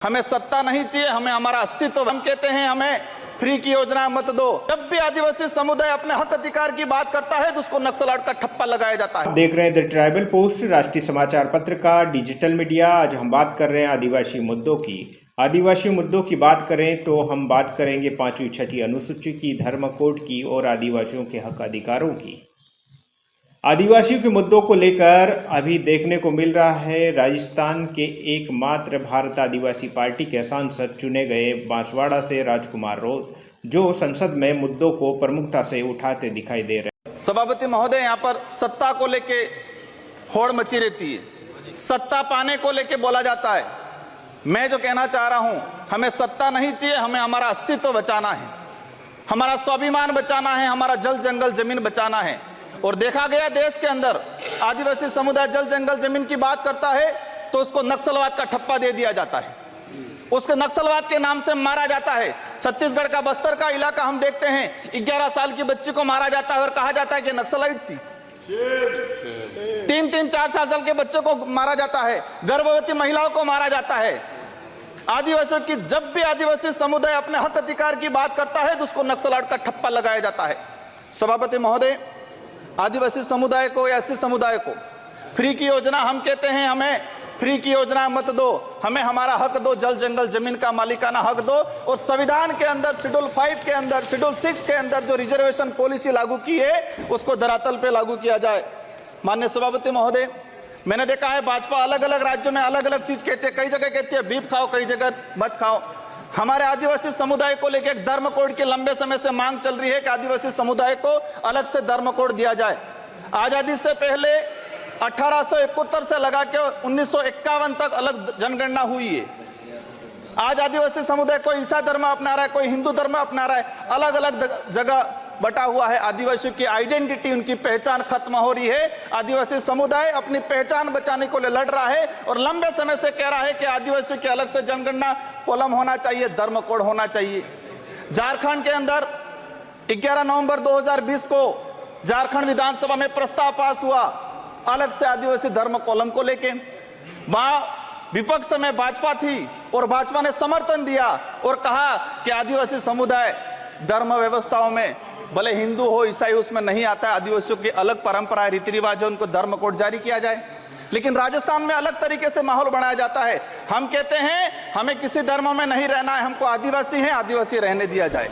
हमें सत्ता नहीं चाहिए, हमें हमारा अस्तित्व। हम कहते हैं हमें फ्री की योजना मत दो। जब भी आदिवासी समुदाय अपने हक अधिकार की बात करता है तो उसको नक्सलाट का ठप्पा लगाया जाता है। देख रहे हैं द ट्राइबल पोस्ट, राष्ट्रीय समाचार पत्र का डिजिटल मीडिया। आज हम बात कर रहे हैं आदिवासी मुद्दों की। आदिवासी मुद्दों की बात करें तो हम बात करेंगे 5वीं 6ठी अनुसूची की, धर्म कोड की और आदिवासियों के हक अधिकारों की। आदिवासियों के मुद्दों को लेकर अभी देखने को मिल रहा है राजस्थान के एकमात्र भारत आदिवासी पार्टी के सांसद चुने गए बांसवाड़ा से राजकुमार रोत, जो संसद में मुद्दों को प्रमुखता से उठाते दिखाई दे रहे हैं। सभापति महोदय, यहाँ पर सत्ता को लेके होड़ मची रहती है, सत्ता पाने को लेके बोला जाता है। मैं जो कहना चाह रहा हूं, हमें सत्ता नहीं चाहिए, हमें हमारा अस्तित्व बचाना है, हमारा स्वाभिमान बचाना है, हमारा जल जंगल जमीन बचाना है। और देखा गया देश के अंदर आदिवासी समुदाय जल जंगल जमीन की बात करता है तो उसको नक्सलवाद का ठप्पा दे दिया जाता है, उसको नक्सलवाद के नाम से मारा जाता है। छत्तीसगढ़ का बस्तर का इलाका हम देखते हैं, 11 साल की बच्ची को मारा जाता है और कहा जाता है कि नक्सलाइट थी। 3-4 साल के बच्चों को मारा जाता है, गर्भवती महिलाओं को मारा जाता है। आदिवासियों की, जब भी आदिवासी समुदाय अपने हक अधिकार की बात करता है तो उसको नक्सलाट का ठप्पा लगाया जाता है। सभापति महोदय, आदिवासी समुदाय को या एससी समुदाय को फ्री की योजना, हम कहते हैं हमें फ्री की योजना मत दो, हमें हमारा हक दो, जल जंगल जमीन का मालिकाना हक दो। और संविधान के अंदर शेड्यूल 5 के अंदर, शेड्यूल 6 के अंदर जो रिजर्वेशन पॉलिसी लागू की है उसको धरातल पे लागू किया जाए। माननीय सभापति महोदय, मैंने देखा है भाजपा अलग अलग राज्यों में अलग अलग चीज कहती है, कई जगह कहती है बीफ खाओ, कई जगह मत खाओ। हमारे आदिवासी समुदाय को लेकर एक धर्म कोड की लंबे समय से मांग चल रही है कि आदिवासी समुदाय को अलग से धर्म कोड दिया जाए। आजादी से पहले 1871 से लगा के 1951 तक अलग जनगणना हुई है। आज आदिवासी समुदाय कोई ईसाई धर्म अपना रहा है, कोई हिंदू धर्म अपना रहा है, अलग अलग जगह बटा हुआ है। आदिवासियों की आइडेंटिटी, उनकी पहचान खत्म हो रही है। आदिवासी समुदाय अपनी पहचान बचाने को लिए लड़ रहा है और लंबे समय से कह रहा है कि आदिवासियों की अलग से जनगणना कॉलम होना चाहिए, धर्म कोड होना चाहिए। झारखंड के अंदर 11 नवंबर 2020 को झारखंड विधानसभा में प्रस्ताव पास हुआ अलग से आदिवासी धर्म कॉलम को लेके। वहां विपक्ष में भाजपा थी और भाजपा ने समर्थन दिया और कहा कि आदिवासी समुदाय धर्म व्यवस्थाओं में, भले हिंदू हो ईसाई, उसमें नहीं आता है, आदिवासियों की अलग परंपराएं रीति रिवाज है, उनको धर्म कोड जारी किया जाए। लेकिन राजस्थान में अलग तरीके से माहौल बनाया जाता है। हम कहते हैं हमें किसी धर्म में नहीं रहना है, हमको आदिवासी हैं, आदिवासी रहने दिया जाए।